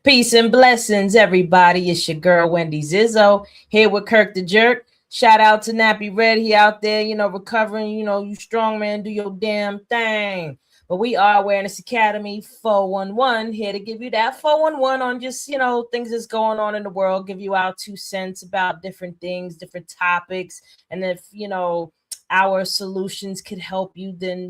Peace and blessings, everybody. It's your girl Wendy Zizzo here with Kirk the Jerk. Shout out to Nappy Red. He out there, recovering. You strong man, do your damn thing. But we are Awareness Academy 411 here to give you that 411 on just things that's going on in the world. Give you our 2 cents about different things, different topics, and if our solutions could help you, then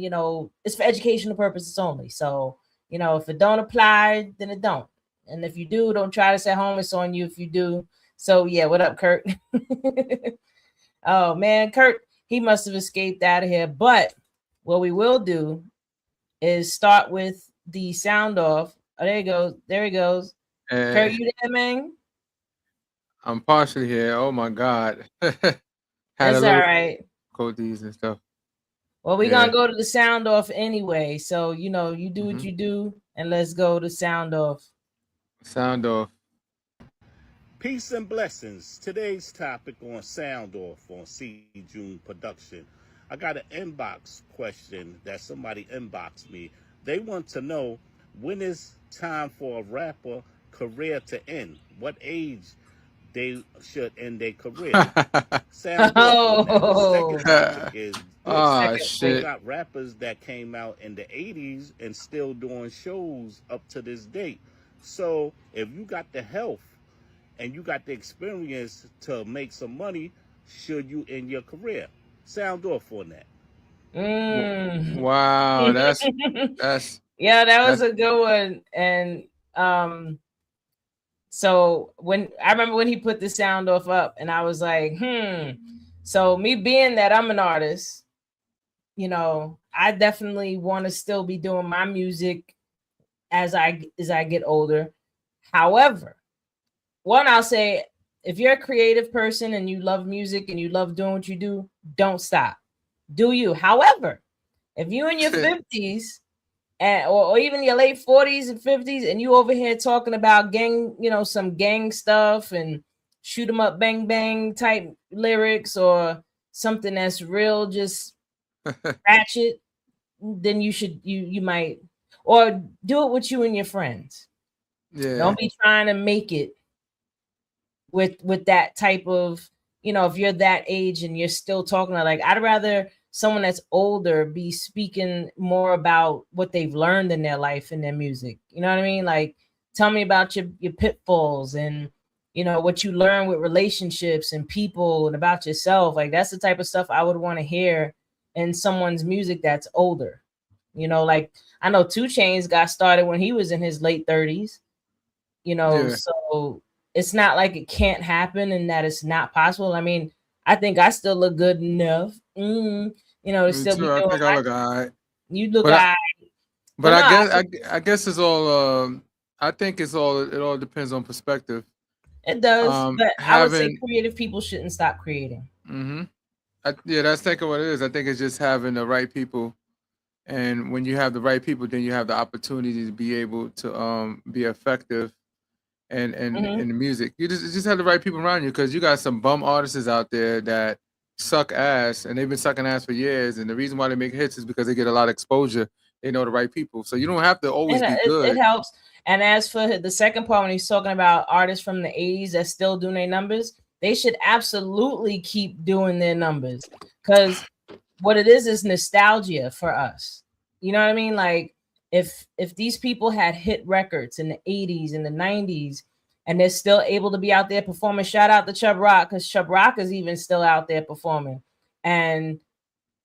it's for educational purposes only. So if it don't apply, then it don't. And if you do, don't try to say home. It's on you if you do. So yeah, what up, Kurt? Oh man, Kurt, he must have escaped out of here. But what we will do is start with the sound off. Oh, there he goes. There he goes. Kurt, you there, man? I'm partially here. Oh my God. Had That's all right. difficulties and stuff. Well, we're gonna go to the sound off anyway. So you do what you do, and let's go to sound off. Sound off. Peace and blessings. Today's topic on Sound Off on C. June Production. I got an inbox question that somebody inboxed me. They want to know, when is time for a rapper career to end? What age they should end their career? Sound off. The second topic is they got rappers that came out in the 80s and still doing shows up to this date. So if you got the health and you got the experience to make some money, should you end your career? Sound off on that. Wow, that's yeah, that was a good one. And so when I remember when he put the sound off up, and I was like, So me being that I'm an artist, I definitely want to still be doing my music as I get older. However, one, I'll say, if you're a creative person and you love music and you love doing what you do, don't stop. Do you? However, if you in your 50s or even your late 40s and 50s and you over here talking about gang, some gang stuff and shoot 'em up, bang bang type lyrics or something that's real, just ratchet, then you might, or do it with you and your friends. Yeah. Don't be trying to make it with that type of, if you're that age and you're still talking, like, I'd rather someone that's older be speaking more about what they've learned in their life and their music. You know what I mean? Like, tell me about your pitfalls and what you learn with relationships and people and about yourself. Like, that's the type of stuff I would want to hear in someone's music that's older. Like, I know 2 Chainz got started when he was in his late 30s. So it's not like it can't happen and that it's not possible. I mean, I think I still look good enough. To still be doing. I think I look all right. You look all right. But I guess it's all. I think it all depends on perspective. It does, but I would say creative people shouldn't stop creating. That's thinking what it is. I think it's just having the right people, and when you have the right people, then you have the opportunity to be able to be effective. And in the music, you just have the right people around you, because you got some bum artists out there that suck ass, and they've been sucking ass for years. And the reason why they make hits is because they get a lot of exposure. They know the right people, so you don't have to always be good. It helps. And as for the second part, when he's talking about artists from the 80s that still doing their numbers, they should absolutely keep doing their numbers, because what it is nostalgia for us. You know what I mean? Like, if these people had hit records in the 80s and the 90s and they're still able to be out there performing, shout out to Chubb Rock, because Chubb Rock is even still out there performing. And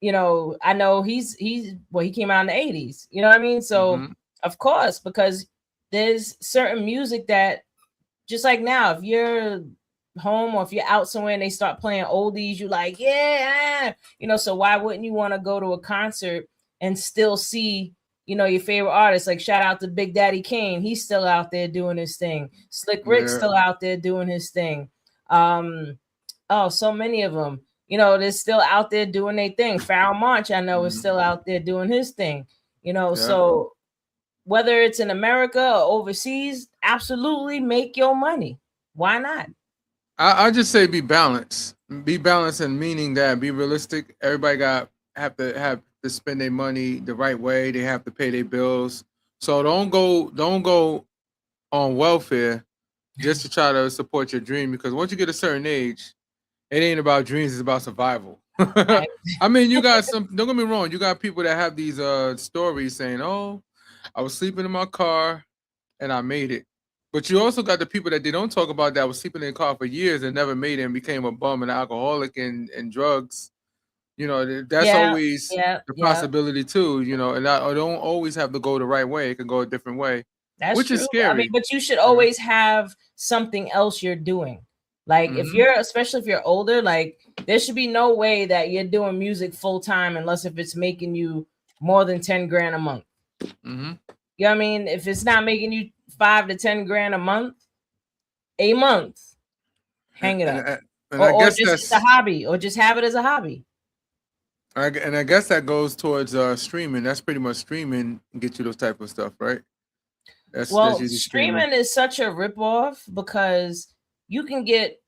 I know he came out in the 80s. You know what I mean? So of course, because there's certain music that, just like now, if you're home or if you're out somewhere and they start playing oldies, you like, so why wouldn't you want to go to a concert and still see your favorite artists? Like, shout out to Big Daddy Kane. He's still out there doing his thing. Slick Rick's still out there doing his thing. So many of them, they're still out there doing their thing. Pharoah Monch, I know, is still out there doing his thing. So whether it's in America or overseas, absolutely make your money. Why not? I just say be balanced. Be balanced in meaning that be realistic. Everybody have to spend their money the right way. They have to pay their bills. So don't go on welfare just to try to support your dream. Because once you get a certain age, it ain't about dreams, it's about survival. I mean, you got some, don't get me wrong, you got people that have these stories saying, oh, I was sleeping in my car and I made it. But you also got the people that they don't talk about that was sleeping in the car for years and never made it and became a bum and alcoholic and drugs. You know, that's always the possibility too, you know, and I don't always have to go the right way. It can go a different way. That's which true. is scary. I mean, but you should always have something else you're doing. Like if you're, especially if you're older, like there should be no way that you're doing music full time unless if it's making you more than 10 grand a month. You know what I mean? If it's not making you 5 to 10 grand a month, hang it up. Or just it's a hobby, or just have it as a hobby. And I guess that goes towards streaming. That's pretty much streaming get you those type of stuff, right? That's streaming is such a ripoff because you can get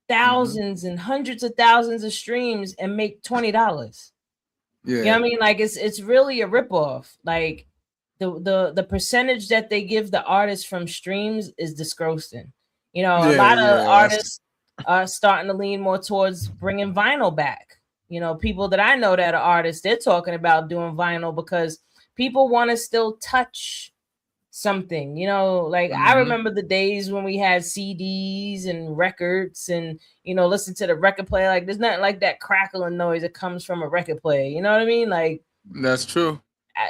thousands and hundreds of thousands of streams and make $20. Yeah, you know what I mean? Like it's really a ripoff. Like the percentage that they give the artists from streams is disgusting. You know, a lot of artists are starting to lean more towards bringing vinyl back. You know, people that I know that are artists, they're talking about doing vinyl because people want to still touch something, you know, like I remember the days when we had CDs and records and, you know, listen to the record player. Like there's nothing like that crackling noise that comes from a record player. You know what I mean? Like that's true.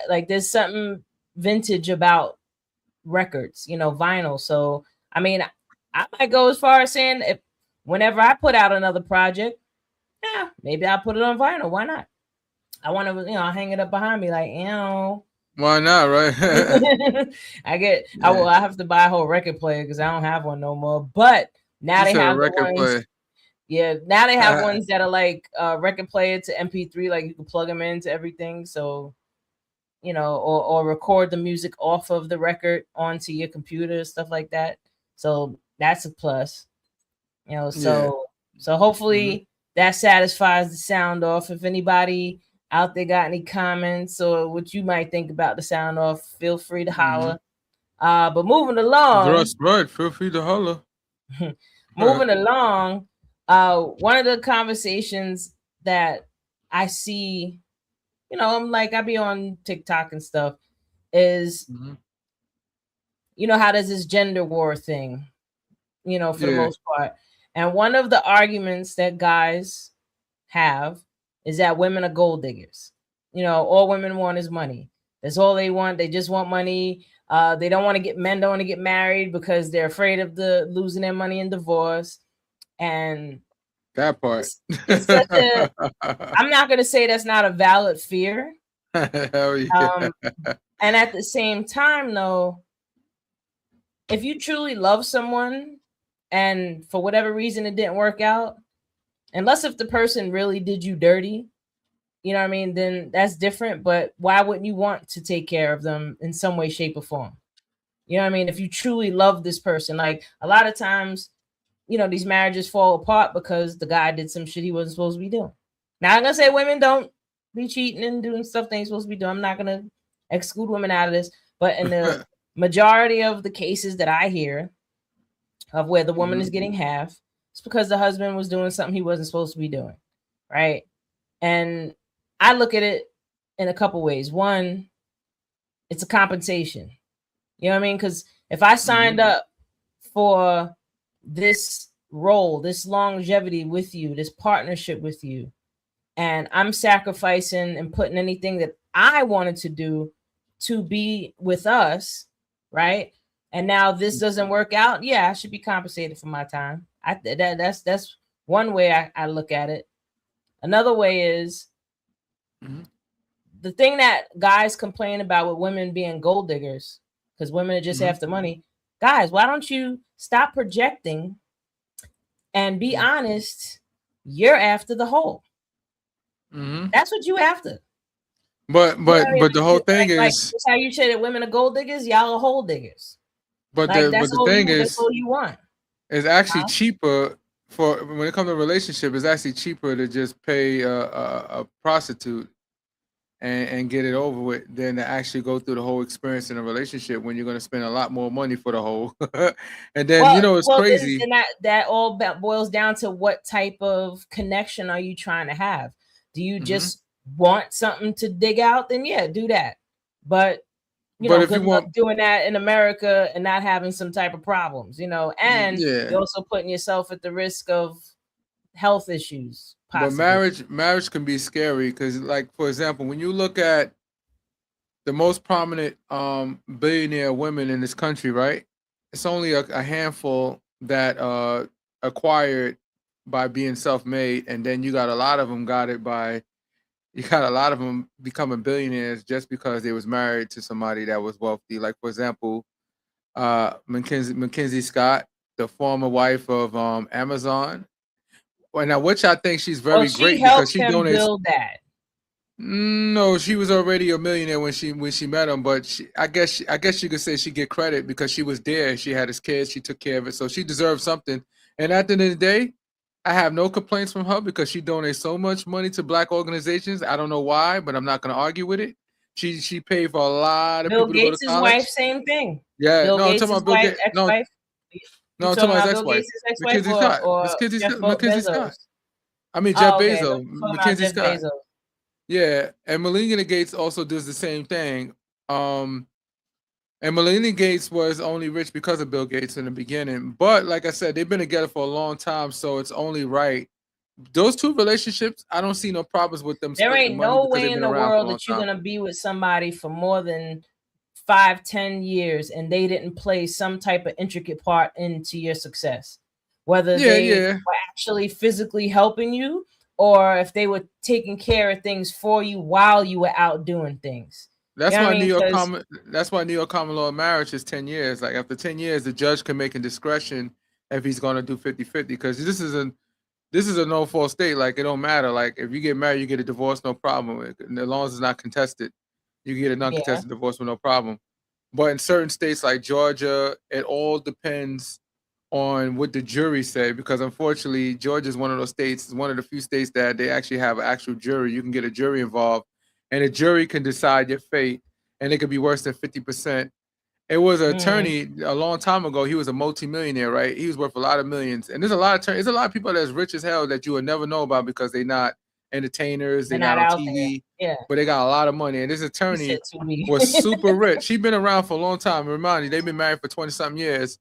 Like there's something vintage about records, you know, vinyl. So, I mean, I might go as far as saying if whenever I put out another project, yeah, maybe I'll put it on vinyl. Why not? I want to, you know, hang it up behind me like, you know. Why not, right? I have to buy a whole record player because I don't have one no more. But now they have the ones. Player. Yeah, now they have ones that are like record player to MP3, like you can plug them into everything. So, you know, or record the music off of the record onto your computer, stuff like that. So that's a plus. You know, so hopefully that satisfies the sound off. If anybody out there got any comments or what you might think about the sound off, feel free to holler. But moving along, that's right. Feel free to holler. Moving along, one of the conversations that I see, you know, I'm like I be on TikTok and stuff, is you know how there's this gender war thing, you know, for the most part, and one of the arguments that guys have is that women are gold diggers. You know, all women want is money. That's all they want. They just want money. They don't want to get men don't want to get married because they're afraid of the losing their money in divorce. And that part. It's such a, I'm not going to say that's not a valid fear. Hell yeah. And at the same time, though, if you truly love someone and for whatever reason it didn't work out, unless if the person really did you dirty, you know what I mean, then that's different. But why wouldn't you want to take care of them in some way, shape, or form? You know what I mean? If you truly love this person, like a lot of times, you know, these marriages fall apart because the guy did some shit he wasn't supposed to be doing. Now, I'm going to say women don't be cheating and doing stuff they ain't supposed to be doing. I'm not going to exclude women out of this. But in the majority of the cases that I hear of where the woman is getting half, it's because the husband was doing something he wasn't supposed to be doing, right? And I look at it in a couple ways. One, it's a compensation. You know what I mean? Because if I signed up for this role, this longevity with you, this partnership with you, and I'm sacrificing and putting anything that I wanted to do to be with us, right? And now this doesn't work out. Yeah, I should be compensated for my time. That's one way I look at it. Another way is the thing that guys complain about with women being gold diggers, because women are just after money. Guys, why don't you stop projecting and be honest? You're after the whole. That's what you after. But the whole thing is that's how you say that women are gold diggers. Y'all are hole diggers. But the thing is, that's all you want. It's actually cheaper for when it comes to relationship. It's actually cheaper to just pay a prostitute and get it over with than to actually go through the whole experience in a relationship when you're going to spend a lot more money for the whole. And then it's crazy. Then that all boils down to what type of connection are you trying to have? Do you just want something to dig out? Then yeah, do that. But good luck doing that in America and not having some type of problems, and you're also putting yourself at the risk of health issues. Possibly. But marriage can be scary because, like, for example, when you look at the most prominent billionaire women in this country, right? It's only a handful that acquired by being self-made, and then you got a lot of them becoming billionaires just because they was married to somebody that was wealthy. Like, for example, Mackenzie Scott, the former wife of Amazon. Well, now, which I think she's very great because she donates. Build that. No, she was already a millionaire when she met him, but I guess you could say she get credit because she was there. She had his kids, she took care of it, so she deserves something. And at the end of the day, I have no complaints from her because she donates so much money to Black organizations. I don't know why, but I'm not going to argue with it. She paid for a lot of people to go to college. Wife, same thing. Yeah, no, I'm talking about Bill Gates' ex-wife. No, I'm talking about his ex-wife. Mackenzie Scott. Mackenzie Scott. I mean, Jeff Bezos. Mackenzie Scott. Yeah, and Melinda Gates also does the same thing. And Melinda Gates was only rich because of Bill Gates in the beginning. But like I said, they've been together for a long time, so it's only right. Those two relationships, I don't see no problems with them. There ain't no way in the world that you're going to be with somebody for more than 5-10 years and they didn't play some type of intricate part into your success. Whether they were actually physically helping you, or if they were taking care of things for you while you were out doing things. That's why New York common law marriage is 10 years. Like, after 10 years, the judge can make a discretion if he's going to do 50-50, because this is a no-fault state. Like, it don't matter. Like, if you get married, you get a divorce, no problem. As long as it's not contested, you get a non-contested divorce with no problem. But in certain states like Georgia, it all depends on what the jury say, because unfortunately Georgia is one of those states, one of the few states that they actually have an actual jury. You can get a jury involved and a jury can decide your fate, and it could be worse than 50%. It was an attorney a long time ago. He was a multi-millionaire, right? He was worth a lot of millions. And there's a lot of people that's rich as hell that you would never know about because they're not entertainers, they're not on TV, but they got a lot of money. And this attorney was super rich. She'd been around for a long time. Remind you, they've been married for 20-something years.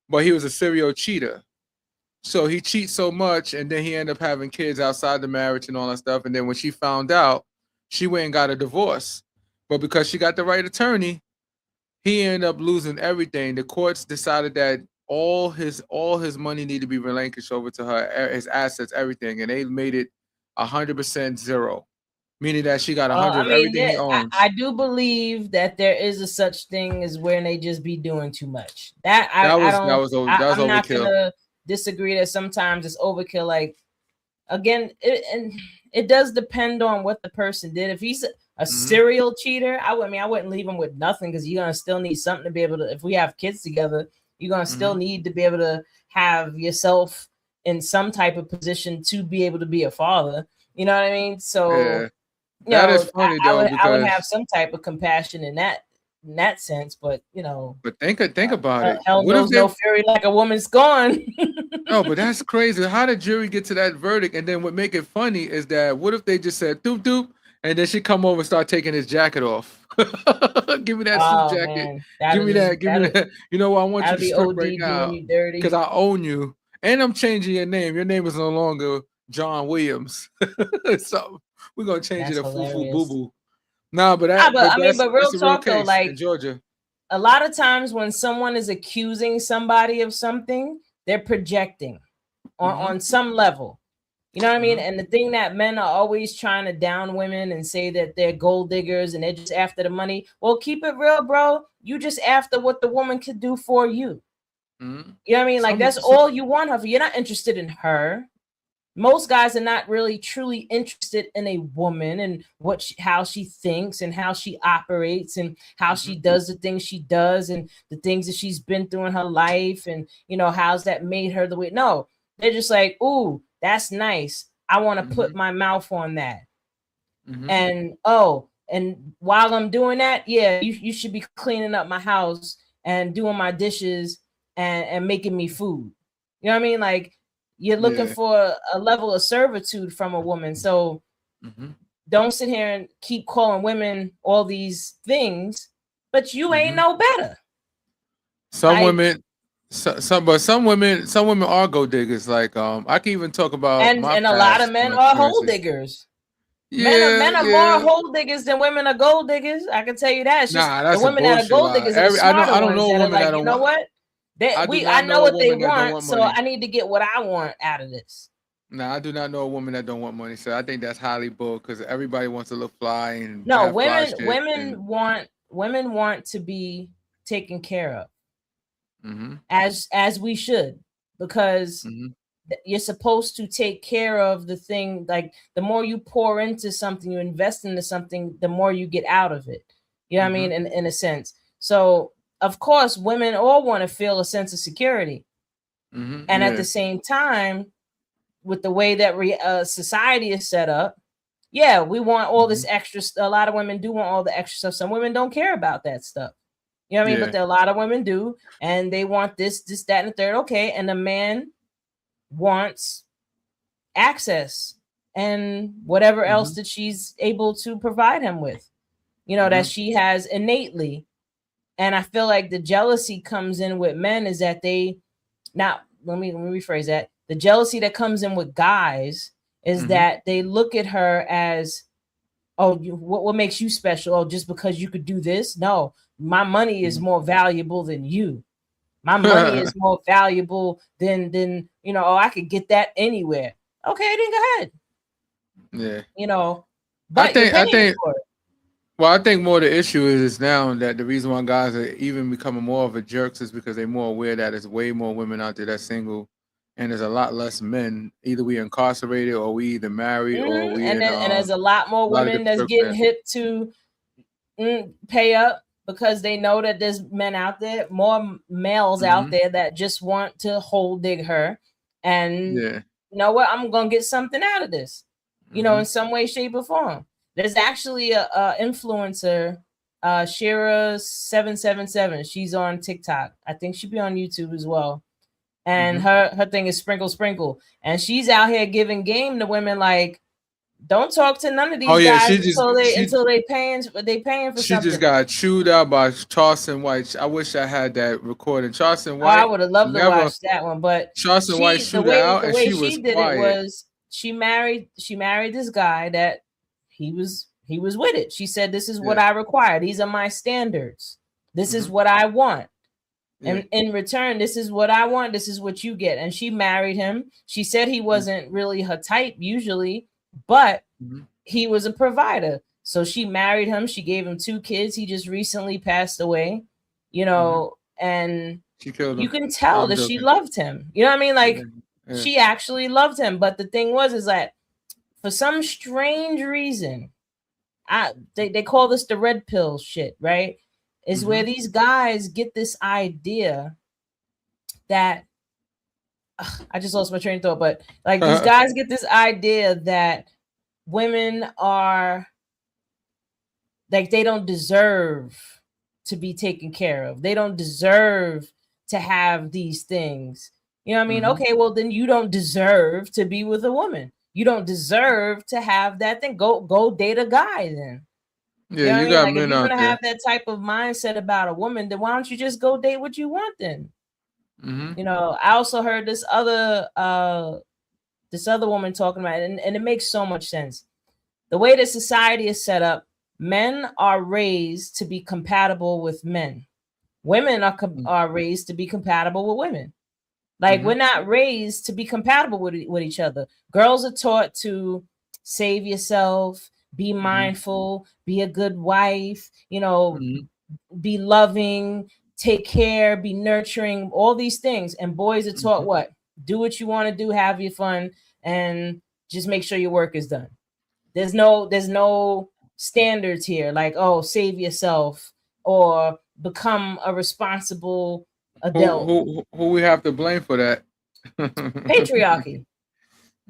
But he was a serial cheater. So he cheats so much, and then he ended up having kids outside the marriage and all that stuff. And then when she found out, she went and got a divorce. But because she got the right attorney, he ended up losing everything. The courts decided that all his money needed to be relinquished over to her, his assets, everything. And they made it 100% zero. Meaning that she got 100 of everything he owns. I do believe that there is a such thing as when they just be doing too much. I'm overkill. Not gonna disagree that sometimes it's overkill. Like, again, it does depend on what the person did. If he's a serial cheater, I wouldn't leave him with nothing, because you're gonna still need something to be able to. If we have kids together, you're gonna still need to be able to have yourself in some type of position to be able to be a father. You know what I mean? So. Yeah. That is funny though, because I would have some type of compassion in that sense, but But think about it. Hell knows no fury like a woman's gone. No, but that's crazy. How did jury get to that verdict? And then what make it funny is that what if they just said doop doop, and then she come over and start taking his jacket off? Give me that suit jacket. Give me that. You know what? I want you to strip right now because I own you, and I'm changing your name. Your name is no longer John Williams. So we're gonna change it to Fufu Boo Boo. Nah, but real talk though, like in Georgia, a lot of times when someone is accusing somebody of something, they're projecting on some level. You know what I mean? And the thing that men are always trying to down women and say that they're gold diggers and they're just after the money. Well, keep it real, bro. You just after what the woman could do for you. You know what I mean? Like, that's all you want her for. You're not interested in her. Most guys are not really truly interested in a woman and how she thinks and how she operates and how she does the things she does and the things that she's been through in her life and how's that made her the way. No, they're just like, ooh, that's nice. I want to put my mouth on that. And And while I'm doing that, yeah, you should be cleaning up my house and doing my dishes and making me food. You know what I mean? Like, you're looking Yeah. for a level of servitude from a woman. So don't sit here and keep calling women all these things, but you ain't no better. Some Like, women, some women are gold diggers. Like I can even talk about my and a lot of past men my are hole experiences. diggers. Yeah, Men are more yeah. hole diggers than women are gold diggers. I can tell you that. It's just Nah, the that's a women that are bullshit gold lie. diggers are the smarter I don't ones know a that are woman that like, you don't know want. what? I do I not know know a what they woman that don't want, want so money. I need to get what I want out of this. Nah, I do not know a woman that don't want money. So I think that's highly bull because everybody wants to look fly and No, have fly shit. And women want to be taken care of, mm-hmm, as we should, because you're supposed to take care of the thing. Like, the more you pour into something, you invest into something, the more you get out of it. You know what I mean? In a sense. So of course, women all want to feel a sense of security, and at the same time, with the way that society is set up, yeah, we want all this extra. A lot of women do want all the extra stuff. Some women don't care about that stuff. You know what I mean? But there are a lot of women do, and they want this, that, and the third. Okay, and the man wants access and whatever else that she's able to provide him with, that she has innately. And I feel like the jealousy comes in with men is that let me rephrase that. The jealousy that comes in with guys is that they look at her as, oh, what makes you special? Oh, just because you could do this? No, my money is more valuable than you. My money is more valuable than oh, I could get that anywhere. Okay, then go ahead. Yeah. But you're paying for it. Well, I think more the issue is now that the reason why guys are even becoming more of a jerks is because they're more aware that there's way more women out there that's single, and there's a lot less men. Either we incarcerated, or we either married, or we and there's a lot more women that's getting hip to pay up because they know that there's men out there, more males out there that just want to hold dig her, and you know what? I'm gonna get something out of this, in some way, shape, or form. There's actually a influencer, Shira777. She's on TikTok. I think she'd be on YouTube as well. And her thing is sprinkle, and she's out here giving game to women like, don't talk to none of these guys until they paying for something. She just got chewed out by Charleston White. I wish I had that recording. Charleston White. I would have loved to watch that one, but Charleston White chewed her out, and she was did quiet. It was she married this guy that he was with it. She said, "This is what I require. These are my standards. This is what I want." And in return, this is what I want. This is what you get. And she married him. She said he wasn't really her type usually, but he was a provider. So she married him. She gave him 2 kids. He just recently passed away, and she killed him. You can tell that she loved him. You know what I mean? Like, she actually loved him. But the thing is that for some strange reason, they call this the red pill shit, right? Is where these guys get this idea that I just lost my train of thought, but like these guys get this idea that women are like, they don't deserve to be taken care of. They don't deserve to have these things. You know what I mean? Okay, well then you don't deserve to be with a woman. You don't deserve to have that thing. Go date a guy then. Yeah, you got men out there. If you're gonna have that type of mindset about a woman, then why don't you just go date what you want then? I also heard this other woman talking about it, and it makes so much sense. The way that society is set up, men are raised to be compatible with men. Women are raised to be compatible with women. Like, we're not raised to be compatible with each other. Girls are taught to save yourself, be mindful, be a good wife, be loving, take care, be nurturing, all these things. And boys are taught what? Do what you want to do, have your fun, and just make sure your work is done. There's no standards here, like, oh, save yourself or become a responsible adult. Who we have to blame for that? Patriarchy.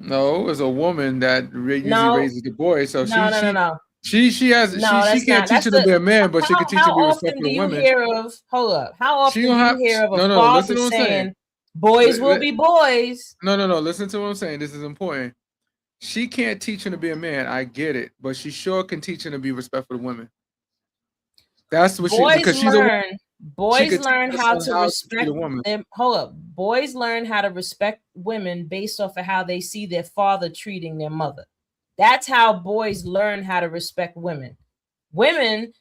No, it was a woman that usually raises the boy. So no. She that's can't not. teach That's her to be a the. man, but she can teach her How to be often respectful do of you women. hear of? Hold up. How She often don't do you have hear of a no. father Listen to what I'm saying, saying. "Boys will be boys"? No. Listen to what I'm saying. This is important. She can't teach him to be a man. I get it, but she sure can teach him to be respectful to women. That's what because she's a woman. Boys learn her how son to how to treat respect a woman. them. Hold up. Boys learn how to respect women based off of how they see their father treating their mother. That's how boys learn how to respect women. Women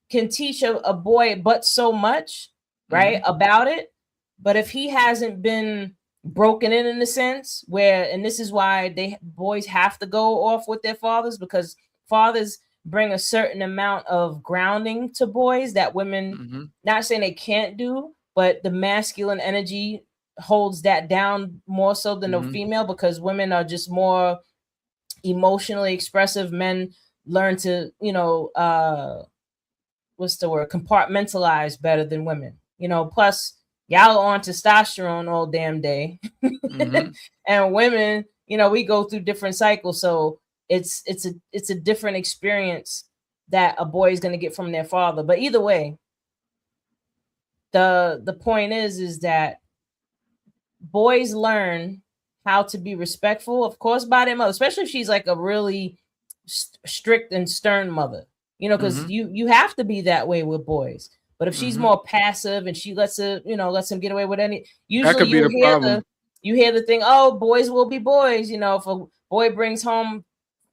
can teach a boy but so much, right, about it. But if he hasn't been broken in a sense where, and this is why boys have to go off with their fathers, because fathers bring a certain amount of grounding to boys that women, not saying they can't do, but the masculine energy holds that down more so than the female, because women are just more emotionally expressive. Men learn to, what's the word, compartmentalize better than women, plus y'all on testosterone all damn day. And women, we go through different cycles, so it's a different experience that a boy is going to get from their father. But either way, the point is that boys learn how to be respectful, of course, by their mother, especially if she's like a really strict and stern mother, because you have to be that way with boys. But if she's more passive and she lets him get away with any, usually you hear the thing, oh, boys will be boys. If a boy brings home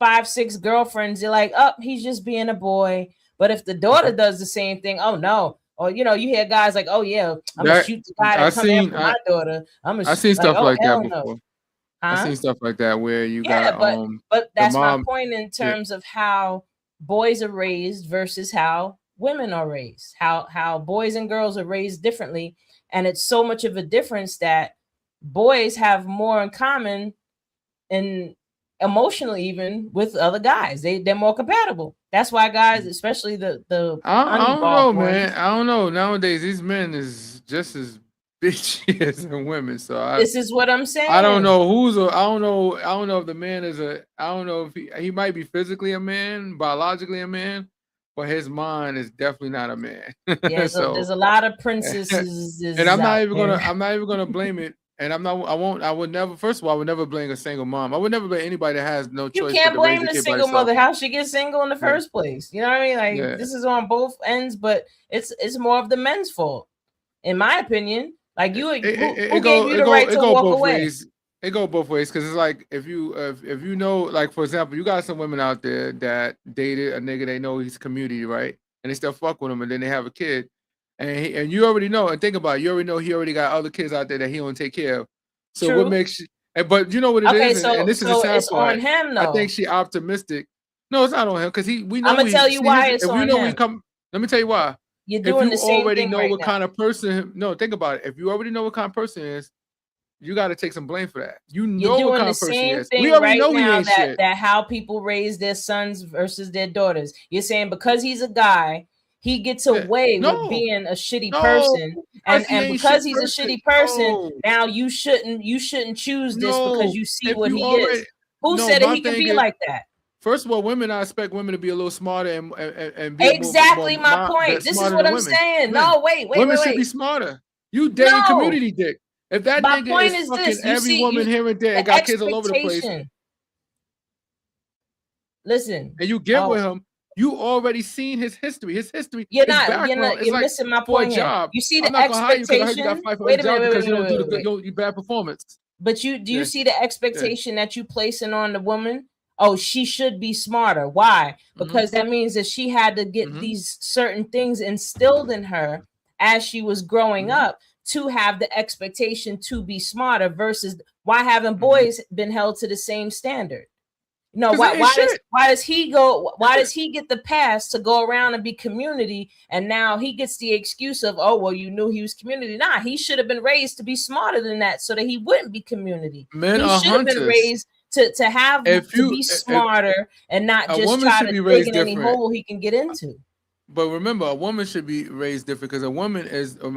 5-6 girlfriends, you're like, oh, he's just being a boy. But if the daughter does the same thing, oh no. Or you hear guys like, oh yeah, I'm gonna shoot the guy that come after my daughter. I've seen stuff like that before. No. I've seen stuff like that where you got but that's my point in terms of how boys are raised versus how women are raised. How boys and girls are raised differently, and it's so much of a difference that boys have more in common and emotionally even with other guys. They're more compatible. That's why guys, especially the I don't know, man. I don't know. Nowadays, these men is just as bitchy as the women. So this is what I'm saying. I don't know I don't know if the man is I don't know if he might be physically a man, biologically a man, but his mind is definitely not a man. Yeah, so there's a lot of princesses. And I'm not even gonna blame it. And I would never, first of all, I would never blame a single mom. I would never blame anybody that has no choice. You can't blame the single mother. How she get single in the first place? You know what I mean? Like this is on both ends, but it's more of the men's fault, in my opinion. Like who gave you the right to walk away? It go both ways, because it's like if you know, like for example, you got some women out there that dated a nigga they know he's community, right? And they still fuck with him, and then they have a kid. And you already know, and think about it, you already know he already got other kids out there that he don't take care of. So True. What makes you, but you know what it is, and this is the sad part. On him, though. I think she optimistic. No, it's not on him, because we know. I'm gonna tell you why it's on him. Let me tell you why. You're doing the same thing know what kind of person. No, think about it. If you already know what kind of person is, you got to take some blame for that. You're know what kind of person he is. We already know he ain't shit. That how people raise their sons versus their daughters. You're saying because he's a guy, he gets away with being a shitty person, and because he's a shitty person, now you shouldn't choose this because you see what he is. Who said that he could be like that? First of all, I expect women to be a little smarter and be exactly more my point. This is what I'm saying. No, wait. Women should be smarter. You dating community dick. If that nigga is fucking every woman here and there and got kids all over the place. Listen. And you get with him, you already seen his history. You're missing my point here. You see the expectation. Wait a minute, because you don't do bad performance. But do you see the expectation that you placing on the woman? Oh, she should be smarter. Why? Because that means that she had to get these certain things instilled in her as she was growing up to have the expectation to be smarter, versus why haven't boys been held to the same standard? No, why does he get the pass to go around and be community, and now he gets the excuse of, oh well, you knew he was community. Nah, he should have been raised to be smarter than that so that he wouldn't be community. Men he should have been raised to be smarter and not just try to dig in any hole he can get into. But remember, a woman should be raised different, because a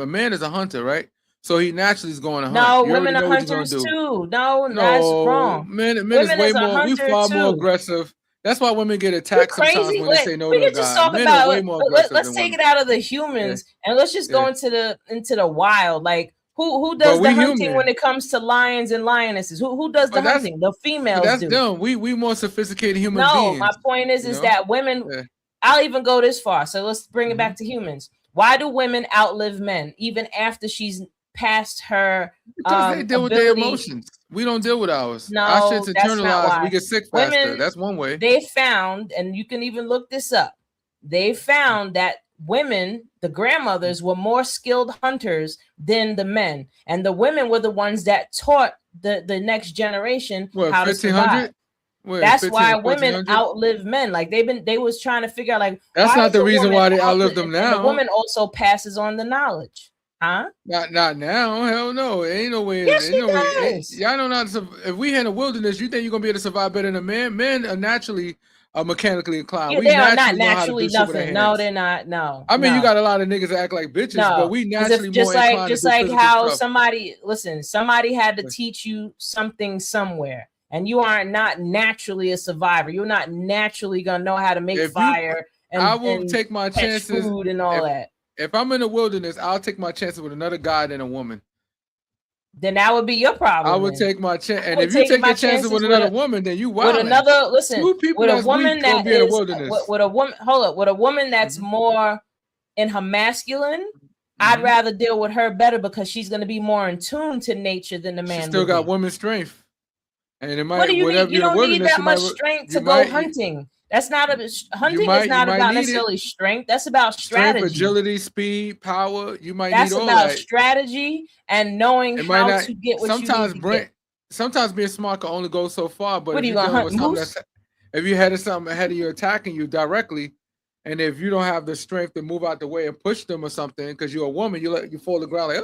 man is a hunter, right? So he naturally is going to hunt. No, women are hunters too. No, that's wrong. Men is way more. We far more aggressive That's why women get attacked sometimes when they say no we to a can just guy. talk Men about are way more aggressive let's than take women. it out of the humans and let's just go into the wild. Like who does the hunting when it comes to lions and lionesses? Who does the hunting? The females that's do. dumb. We more sophisticated human beings. My point is that women. I'll even go this far. So let's bring it back to humans. Why do women outlive men even after she's past her? Because they deal with their emotions. We don't deal with ours. No, our shit's that's not internalized. why. We get sick faster. Women, that's one way. They found, and you can even look this up. They found that women, the grandmothers, were more skilled hunters than the men, and the women were the ones that taught the next generation how to survive. That's why women outlive men. Like they was trying to figure out like that's not the reason why they outlive them now. And the woman also passes on the knowledge. Huh? Not now. Hell no. It ain't no way. Yes, she does. Y'all know not. If we in the wilderness, you think you're gonna be able to survive better than a man? Men are naturally mechanically inclined. Yeah, they are not naturally nothing. No, they're not. No. I mean, you got a lot of niggas that act like bitches, but we naturally just more inclined just to do like how stuff. somebody had to teach you something somewhere, and you are not naturally a survivor. You're not naturally gonna know how to make fire. And I will take my chances food and all that. If I'm in the wilderness, I'll take my chances with another guy than a woman. Then that would be your problem. I would take my chance, and if you take your chances with another woman, then you wild. With another, listen, two people with a woman that be in the wilderness. With a woman, hold up, with a woman that's more in her masculine, I'd rather deal with her better because she's going to be more in tune to nature than the man. She still got woman's strength, and it might. What do you need? You don't need that much strength to go hunting. That's not hunting is not about necessarily strength. That's about strategy, agility, speed, power. You might need all that. That's about strategy and knowing how to get what sometimes you need to get. Sometimes being smart can only go so far. But what if are you gonna hunt moose? If you had something ahead of you attacking you directly, and if you don't have the strength to move out the way and push them or something, because you're a woman, you fall to the ground like,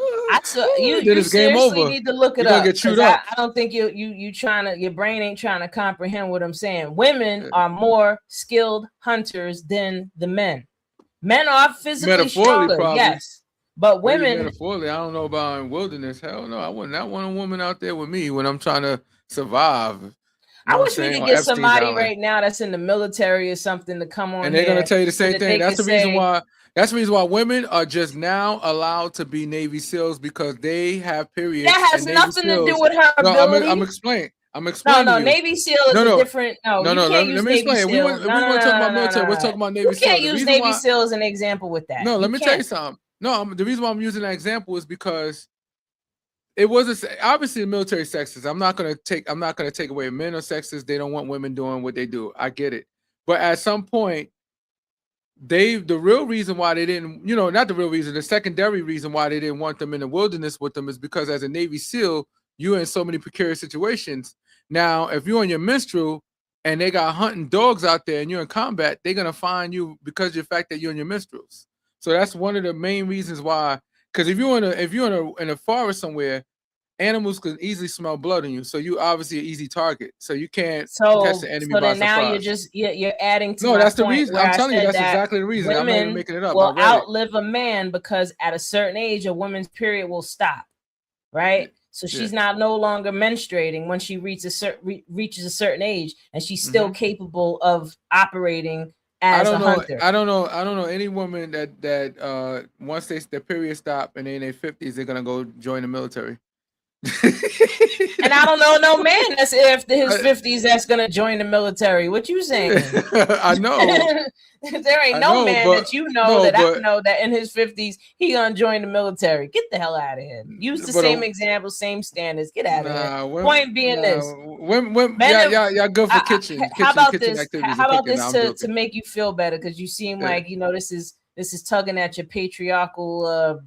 you seriously need to look it up. Get chewed up. I don't think you trying to, your brain ain't trying to comprehend what I'm saying. Women are more skilled hunters than the men. Men are physically stronger, probably. Yes, but women. Metaphorically, I don't know about in wilderness. Hell no, I would not want a woman out there with me when I'm trying to survive. I wish we could get somebody right now that's in the military or something to come on. And they're gonna tell you the same thing. That's the reason why. That's the reason why women are just now allowed to be Navy SEALs because they have periods. That has nothing to do with her ability. I'm explaining. No, Navy SEAL is a different. No, let me explain. We want to talk about military. We're talking about Navy SEALs. You can't use Navy SEAL as an example with that. No, let me tell you something. No, the reason why I'm using that example is because it was obviously the military sexist. I'm not gonna take away men are sexist. They don't want women doing what they do. I get it, but at some point, the real reason why they didn't, not the real reason, the secondary reason why they didn't want them in the wilderness with them is because as a Navy SEAL, you're in so many precarious situations. Now, if you're on your menstrual and they got hunting dogs out there and you're in combat, they're gonna find you because of the fact that you're in your menstruals. So that's one of the main reasons why. Because if you're in a forest somewhere, animals can easily smell blood on you. So you obviously an easy target. So you can't catch the enemy by surprise. So then now you're adding to. No, that's the reason. I'm telling you, that's exactly the reason. I'm not even making it up. Will outlive a man because at a certain age, a woman's period will stop. Right. So she's no longer menstruating when she reaches a certain age, and she's still capable of operating as a hunter. I don't know any woman that once their period stop and they're in their 50s, they're gonna go join the military. And I don't know no man that's his 50s that's gonna join the military. What you saying? I know. There ain't no man that I know that in his 50s he gonna join the military. Get the hell out of here. Use the same example, same standards. Get out of here. Point being this. Yeah, good for kitchen. How about this? How about this to make you feel better? Because you seem like this is tugging at your patriarchal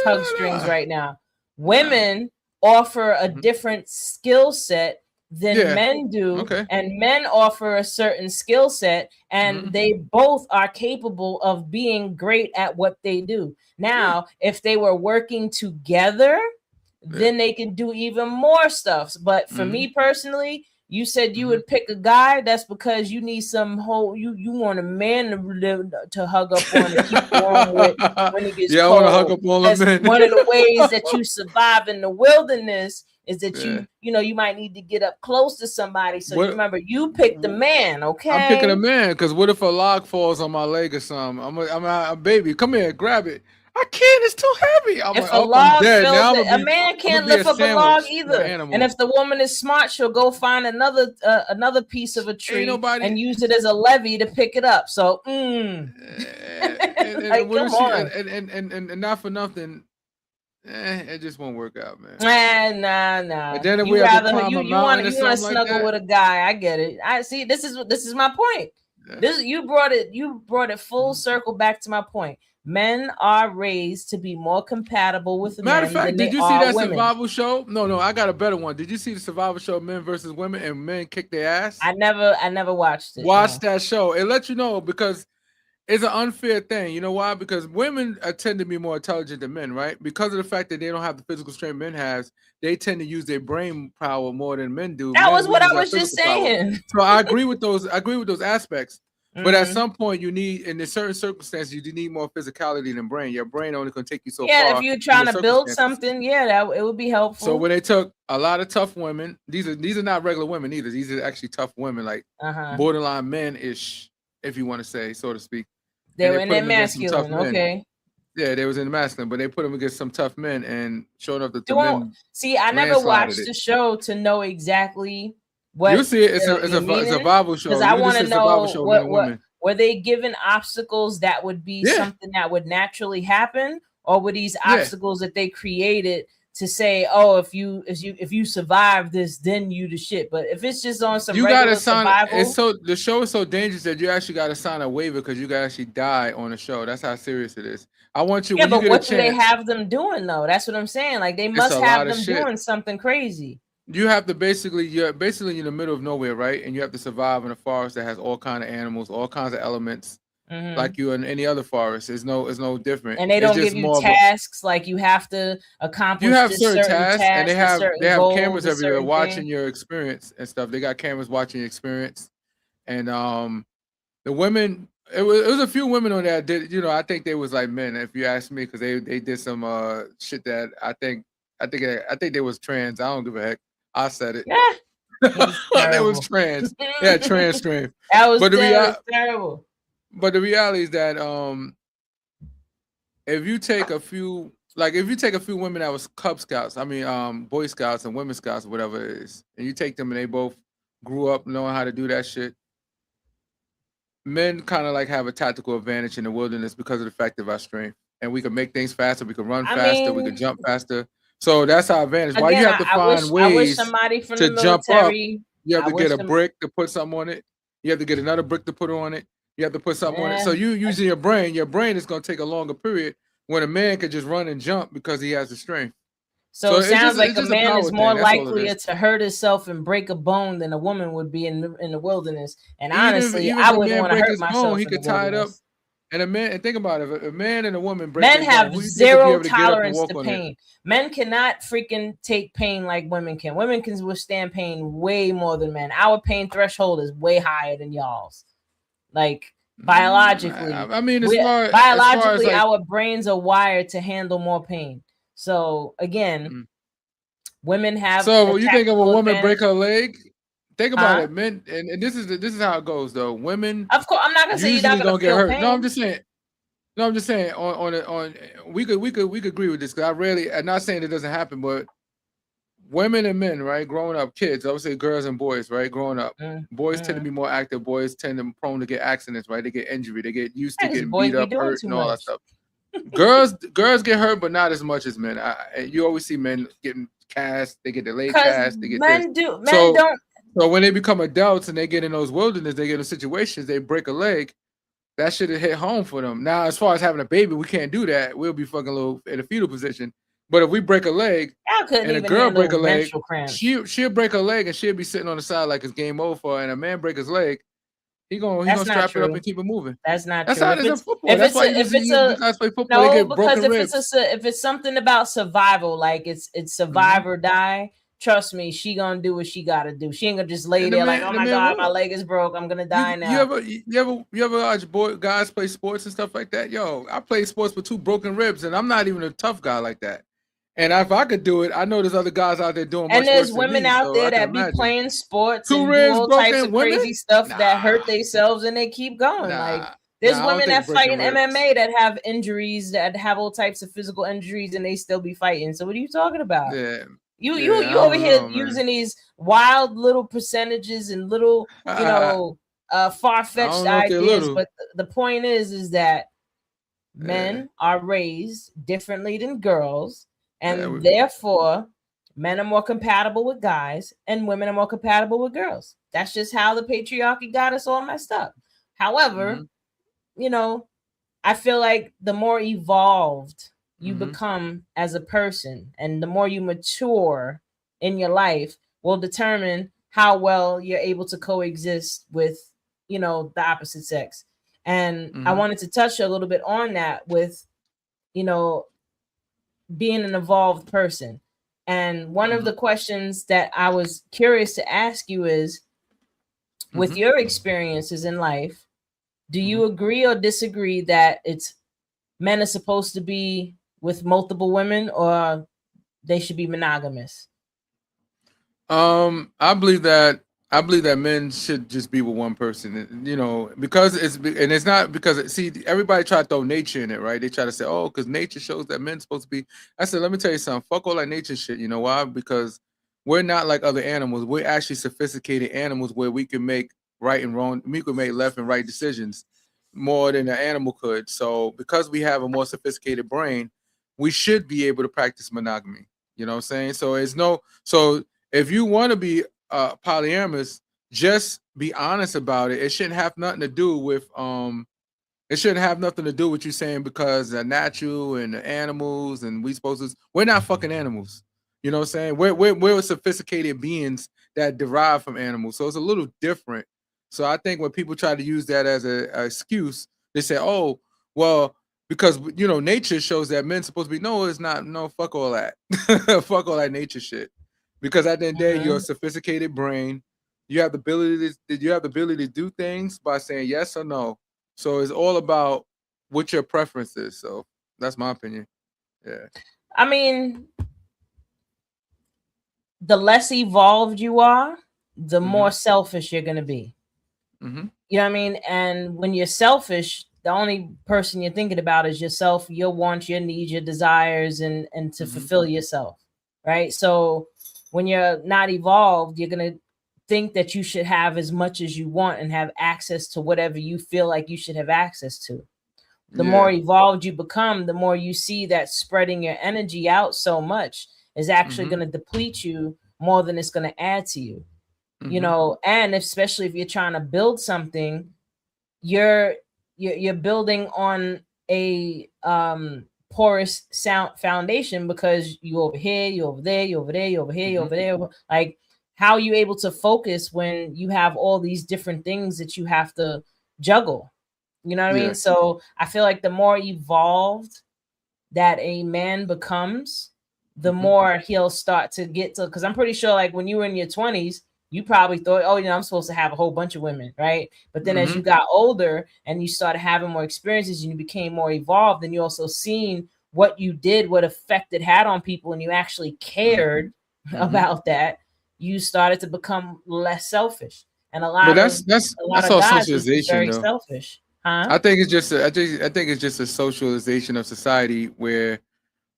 tug strings right now. Women offer a different skill set than men do, and men offer a certain skill set, and they both are capable of being great at what they do. Now, if they were working together, then they can do even more stuff. But for me personally, you said you would pick a guy. That's because you need you want a man to hug up on and keep warm with when it gets cold. I want to hug up on That's one of the ways that you survive in the wilderness, is that Yeah. you might need to get up close to somebody. So What- remember, you pick the man, okay? I'm picking a man because what if a log falls on my leg or something? I'm a baby. Come here, grab it. I can't. It's too heavy. I'm If like, a oh, I'm log dead. fills Now it, a man can't be a lift up a log sandwich, either. an animal. And if the woman is smart, she'll go find another piece of a tree and use it as a levee to pick it up. So, and like, what come if she on. and not for nothing, it just won't work out, man. Nah. And then if You we have to rather climb you a you want mountain or you want to something like snuggle that. with a guy. I get it. I see. This is my point. Yeah. You brought it full circle back to my point. Men are raised to be more compatible with Matter men of fact, than did they you see are that women. survival show? No, I got a better one. Did you see the survival show Men versus Women and men kick their ass? I never watched it. Watch that show. It lets you know because it's an unfair thing. You know why? Because women tend to be more intelligent than men, right? Because of the fact that they don't have the physical strength men have, they tend to use their brain power more than men do. That was what I was just saying. So I agree with those. I agree with those aspects. But at Mhm. some point, you need, in certain circumstances, you need more physicality than brain. Your brain only can take you so far. Yeah, if you're trying in to the build circumstances. something, yeah, it would be helpful. So when they took a lot of tough women, these are not regular women either. These are actually tough women, like borderline men-ish, if you want to say, so to speak. They were put in their them against some tough masculine, men. okay. Yeah, they was in the masculine, but they put them against some tough men, and showing up that the Well, men. see, I never watched the show to know exactly what you see it. It's a meaning, survival show. because I want to know what were they given obstacles that would be something that would naturally happen, or were these obstacles that they created to say, oh, if you survive this, then you the shit. But if it's just on some regular survival, the show is so dangerous that you actually got to sign a waiver because you can actually die on the show. That's how serious it is. I want you. Yeah, when you but get what a do chance, they have them doing though? That's what I'm saying. Like they must have them doing something crazy. You have to you're basically in the middle of nowhere, right? And you have to survive in a forest that has all kinds of animals, all kinds of elements, like you in any other forest. It's no different. And they don't give you tasks like you have to accomplish. You have certain tasks, and they have cameras everywhere watching your experience and stuff. They got cameras watching your experience, and the women. It was a few women on there that did. I think they was like men, if you ask me, because they did some shit that I think they was trans. I don't give a heck. I said it. Yeah. They was trans. Yeah, trans. That was terrible. But the reality is that if you take a few women that was Cub Scouts, Boy Scouts and Women Scouts, or whatever it is, and you take them and they both grew up knowing how to do that shit, men kind of like have a tactical advantage in the wilderness because of the fact of our strength. And we can make things faster, we can run faster, we can jump faster. So that's our advantage. Why you have to find ways to jump up? You have to get a brick to put something on it. You have to get another brick to put on it. You have to put something on it. So you using your brain is going to take a longer period when a man could just run and jump because he has the strength. So it sounds like a man is more likely to hurt himself and break a bone than a woman would be in the wilderness. And honestly, I wouldn't want to hurt myself. He could tie it up. And think about it. If a man and a woman break men have zero tolerance to pain. Men cannot freaking take pain like women can. Women can withstand pain way more than men. Our pain threshold is way higher than y'all's. Like biologically, biologically, our brains are wired to handle more pain. So again, women have. So you think of a woman break her leg? Think about it, men, and this is how it goes though. Women, of course, I'm not gonna say you're not gonna get hurt. Pain. No, I'm just saying. On we could agree with this because I'm not saying it doesn't happen, but women and men, right, growing up, kids, I would say girls and boys, right, growing up, boys tend to be more active. Boys tend to be prone to get accidents, right? They get injury, they get used to getting beat up, hurt, and all that stuff. Girls get hurt, but not as much as men. You always see men getting cast. They get their leg cast. They get men don't. So when they become adults and they get in those wilderness, they get in situations, they break a leg, that should have hit home for them. Now, as far as having a baby, we can't do that. We'll be fucking little in a fetal position. But if we break a leg and a girl break a leg, she'll break her leg and she'll be sitting on the side like it's game over for her. And a man break his leg, he gonna strap it up and keep it moving. That's not true. That's how it is in football. That's why you guys play football. No, they get because broken ribs. if it's something about survival, like it's survive or die. Trust me, she gonna do what she gotta do. She ain't gonna just lay there like, oh my god, my leg is broke. I'm gonna die now. You ever watch guys play sports and stuff like that? Yo, I played sports with 2 broken ribs, and I'm not even a tough guy like that. And if I could do it, I know there's other guys out there doing And much worse there's than women me. out So there I can that be imagine. playing sports 2 and do ribs all types broken of women? crazy stuff that hurt Nah. themselves and they keep going. Like there's I don't women think that fight breaking in ribs. MMA that have injuries, that have all types of physical injuries, and they still be fighting. So what are you talking about? Yeah. You I over don't here know, man. using these wild little percentages and little, I far-fetched don't know if they're ideas. little. But the point is that Yeah. men are raised differently than girls, and Yeah, therefore men are more compatible with guys and women are more compatible with girls. That's just how the patriarchy got us all messed up. However, I feel like the more evolved you become as a person and the more you mature in your life will determine how well you're able to coexist with, the opposite sex. And I wanted to touch a little bit on that with, being an evolved person. And one of the questions that I was curious to ask you is, with your experiences in life, do you agree or disagree that men are supposed to be with multiple women or they should be monogamous? I believe that men should just be with one person, because it's not because see everybody try to throw nature in it, right? They try to say, oh, because nature shows that men's supposed to be. I said, let me tell you something. Fuck all that nature shit. You know why? Because we're not like other animals. We're actually sophisticated animals where we can make right and wrong. We can make left and right decisions more than an animal could. So because we have a more sophisticated brain, we should be able to practice monogamy. You know what I'm saying? So if you want to be polyamorous, just be honest about it. It shouldn't have nothing to do with you saying because they're natural and the animals and we're not fucking animals. You know what I'm saying? We're sophisticated beings that derive from animals. So it's a little different. So I think when people try to use that as a excuse, they say, oh, well, because nature shows that men's supposed to be. No, it's not. No, fuck all that. Fuck all that nature shit. Because at the end of the day, you're a sophisticated brain. You have the ability to do things by saying yes or no. So it's all about what your preference is. So that's my opinion. Yeah. I mean, the less evolved you are, the more selfish you're going to be. You know what I mean? And when you're selfish, the only person you're thinking about is yourself, your wants, your needs, your desires, and to fulfill yourself, right? So when you're not evolved, you're going to think that you should have as much as you want and have access to whatever you feel like you should have access to. The more evolved you become, the more you see that spreading your energy out so much is actually going to deplete you more than it's going to add to you. And especially if you're trying to build something, you're building on a porous sound foundation, because you over here, you over there, you over there, you over here, you over there. Like, how are you able to focus when you have all these different things that you have to juggle? You know what I mean? So I feel like the more evolved that a man becomes, the more he'll start to get to, because I'm pretty sure like when you were in your 20s, you probably thought, oh, I'm supposed to have a whole bunch of women, right? But then as you got older and you started having more experiences and you became more evolved, and you also seen what you did, what effect it had on people, and you actually cared about that, you started to become less selfish. And a lot of all guys is just socialization very though. selfish. Huh? I think it's just a socialization of society where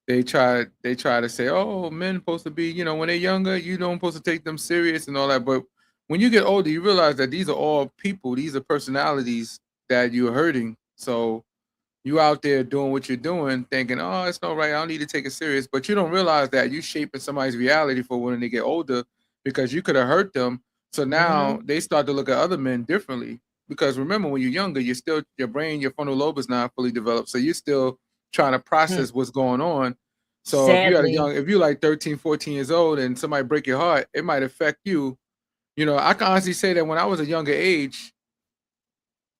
they try to say, oh, men supposed to be, when they're younger, you don't supposed to take them serious and all that. But when you get older, you realize that these are all people, these are personalities that you're hurting. So you out there doing what you're doing, thinking, oh, it's not right, I don't need to take it serious. But you don't realize that you shaping somebody's reality for when they get older, because you could have hurt them. So now they start to look at other men differently. Because remember, when you're younger, your brain, your frontal lobe is not fully developed. So you're still trying to process what's going on. So Sadly. if you're like 13, 14 years old and somebody break your heart, it might affect you. I can honestly say that when I was a younger age,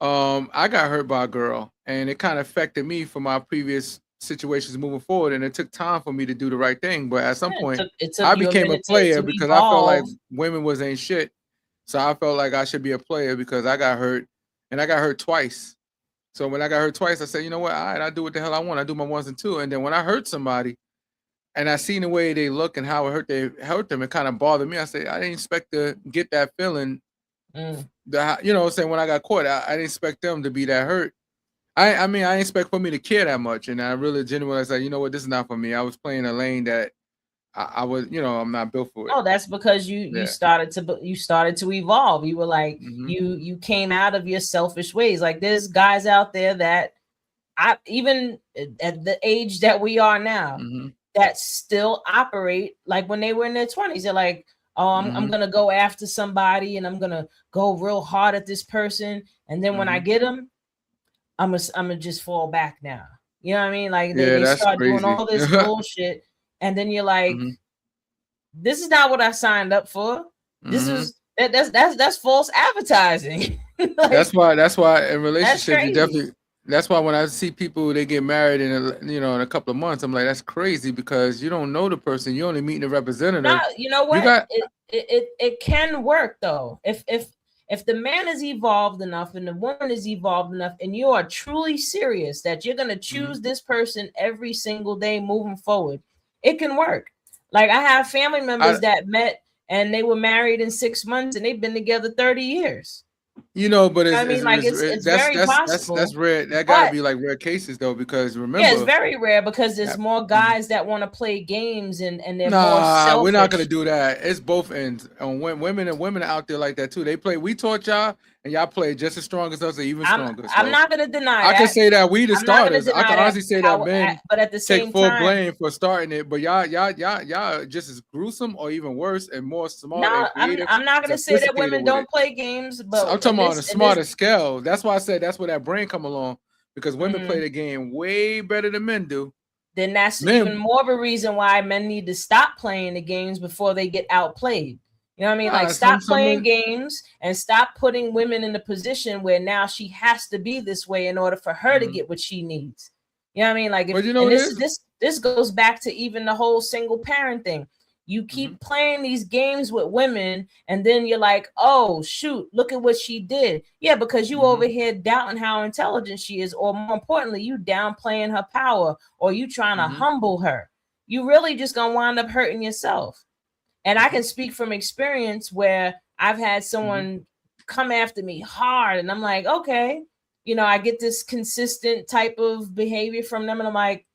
I got hurt by a girl, and it kind of affected me for my previous situations moving forward. And it took time for me to do the right thing. But at some point, it took I you became a minute player to because I felt like evolve. women ain't shit. So I felt like I should be a player because I got hurt, and I got hurt twice. So when I got hurt twice, I said, you know what? All right, I do what the hell I want. I do my ones and two. And then when I hurt somebody, and I seen the way they look and how it hurt them. It kind of bothered me. I said I didn't expect to get that feeling. Saying when I got caught, I didn't expect them to be that hurt. I mean, I didn't expect for me to care that much, and I really genuinely said, you know what, this is not for me. I was playing a lane that I was, I'm not built for it. Oh, that's because you started to evolve. You were like you came out of your selfish ways. Like there's guys out there that even at the age that we are now that still operate like when they were in their 20s. They're like, oh, I'm gonna go after somebody and I'm gonna go real hard at this person, and then when I get them, I'm gonna just fall back now. You know what I mean? Like they start doing all this bullshit, and then you're like, this is not what I signed up for. This is that's false advertising. Like, that's why in relationships you definitely. That's why when I see people they get married in a couple of months, I'm like, that's crazy because you don't know the person. You're only meeting the representative. No, you know what? It can work though. If the man is evolved enough and the woman is evolved enough, and you are truly serious that you're gonna choose this person every single day moving forward, it can work. Like I have family members that met and they were married in 6 months and they've been together 30 years. But it's very possible. That's rare. That gotta be like rare cases though, because remember, it's very rare because there's more guys that want to play games and they're more selfish. We're not gonna do that. It's both ends. And women are out there like that too. They play. We taught y'all, and y'all play just as strong as us, or even stronger. I'm not gonna deny. I can say that we the starters. I can honestly say that men, but at the same take full blame for starting it. But y'all just as gruesome or even worse and more smart. No, and creative, I'm not gonna say that women don't play games, but I'm talking on a smarter scale. That's why I said that's where that brain come along, because women play the game way better than men do. Then that's even more of a reason why men need to stop playing the games before they get outplayed. You know what I mean? Like stop playing games and stop putting women in a position where now she has to be this way in order for her to get what she needs. You know what I mean? Like this goes back to even the whole single parent thing. You keep playing these games with women, and then you're like, oh, shoot, look at what she did. Yeah, because you over here doubting how intelligent she is, or more importantly, you downplaying her power, or you trying to humble her. You really just going to wind up hurting yourself. And I can speak from experience where I've had someone come after me hard, and I'm like, okay, I get this consistent type of behavior from them, and I'm like,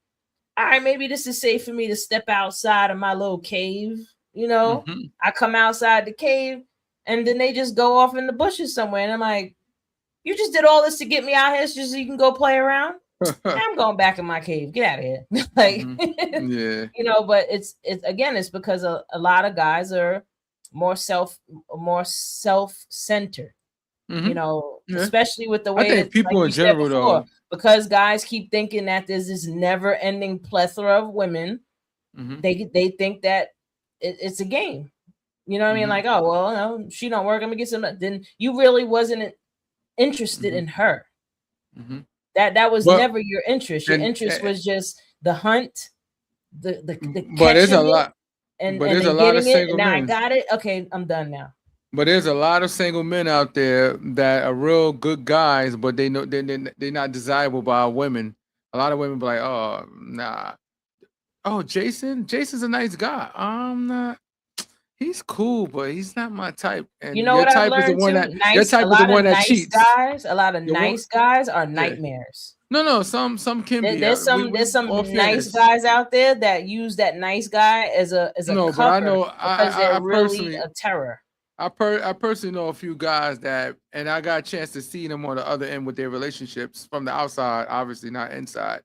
all right, maybe this is safe for me to step outside of my little cave. I come outside the cave and then they just go off in the bushes somewhere. And I'm like, you just did all this to get me out here just so you can go play around? I'm going back in my cave. Get out of here. But it's because a lot of guys are more self-centered. Especially with the way I think people in general though, because guys keep thinking that there's this never-ending plethora of women. They think that it's a game. You know what I mean? Like, oh well, no, she don't work. I'm gonna get some. Then you really wasn't interested in her. That was never your interest. Your interest was just the hunt, the but there's a lot. But there's a lot of single men. Now I got it. Okay, I'm done now. But there's a lot of single men out there that are real good guys, but they know they're not desirable by women. A lot of women be like, oh, nah. Oh, Jason's a nice guy. I'm not. He's cool, but he's not my type. And you know what I've learned too? Your type is the one that cheats. A lot of nice guys are nightmares. No, some can be. There's some nice guys out there that use that nice guy as a cover. But I know because they're really a terror. I personally know a few guys that, and I got a chance to see them on the other end with their relationships from the outside, obviously not inside,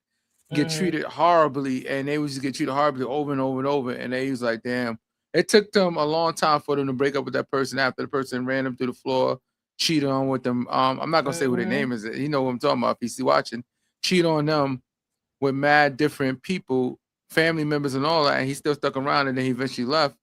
get treated horribly, and they would just get treated horribly over and over and over, and they was like, damn. It took them a long time for them to break up with that person after the person ran them through the floor, cheated on with them. I'm not gonna say who their name is. You know what I'm talking about if he's watching. Cheat on them with mad different people, family members and all that, and he still stuck around, and then he eventually left.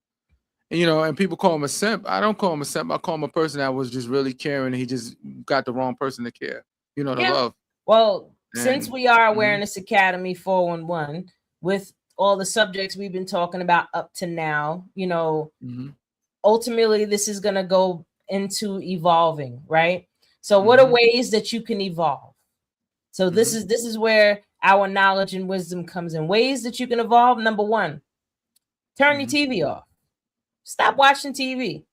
And people call him a simp. I don't call him a simp. I call him a person that was just really caring, and he just got the wrong person to care. To love. Well, since we are Awareness Academy 411, with all the subjects we've been talking about up to now, ultimately this is going to go into evolving, right? So what are ways that you can evolve? So this is where our knowledge and wisdom comes in. Ways that you can evolve. Number one, Turn your TV off. Stop watching TV.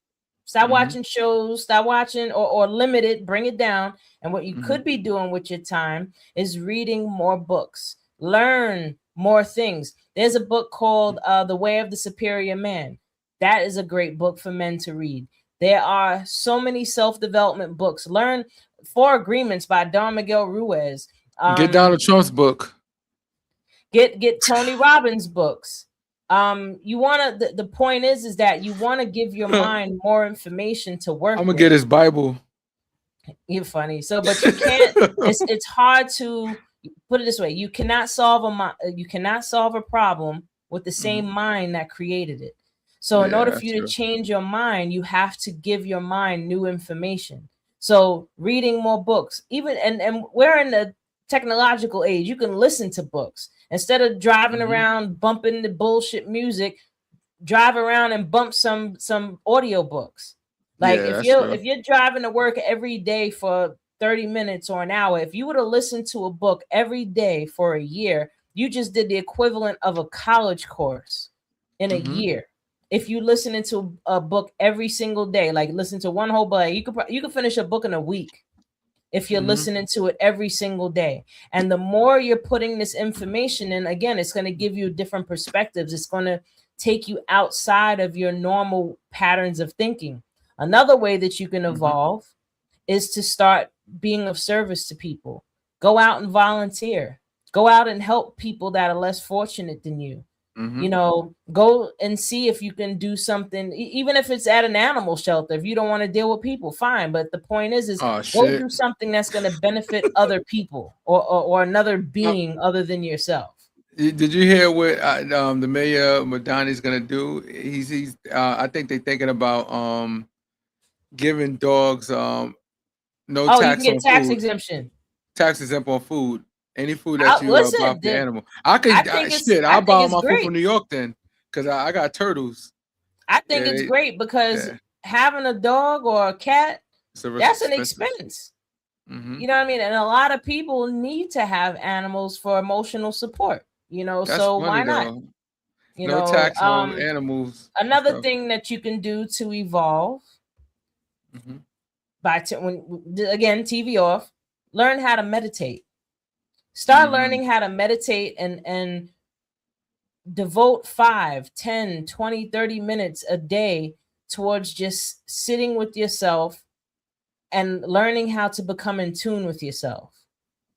Stop watching shows. Stop watching or limit it. Bring it down. And what you could be doing with your time is reading more books. Learn more things. There's a book called The Way of the Superior Man. That is a great book for men to read. There are so many self-development books. Learn Four Agreements by Don Miguel Ruiz. Get Donald Trump's book. Get Tony Robbins books. You want to, the point is that you want to give your mind more information to work I'm gonna with. get his Bible. You're funny. So, but you can't, it's hard to put it this way. You cannot solve a problem with the same mind that created it. So in order for you to change your mind, you have to give your mind new information. So reading more books, even, and we're in the technological age, you can listen to books. Instead of driving around bumping the bullshit music, drive around and bump some audio books. Like if you're driving to work every day for 30 minutes or an hour, if you were to listen to a book every day for a year, you just did the equivalent of a college course in a year. If you listen into a book every single day, like listen to one whole book, you could finish a book in a week. If you're listening to it every single day. And the more you're putting this information in, again, it's going to give you different perspectives. It's going to take you outside of your normal patterns of thinking. Another way that you can evolve is to start being of service to people. Go out and volunteer. Go out and help people that are less fortunate than you. You know, go and see if you can do something, even if it's at an animal shelter. If you don't want to deal with people, fine. But the point is go do something that's going to benefit other people or another being other than yourself. Did you hear what the mayor Madani's going to do? He's I think they're thinking about giving dogs no tax you can get on tax food. exemption. Tax exempt on food. Any food that you buy for the animal. I'll buy my food from New York then, because I got turtles. I think it's great because having a dog or a cat, that's an expense. You know what I mean? And a lot of people need to have animals for emotional support, you know, that's so why not? You no know, tax on animals. Another thing that you can do to evolve by again, TV off, learn how to meditate. Start learning how to meditate and devote 5, 10, 20, 30 minutes a day towards just sitting with yourself and learning how to become in tune with yourself.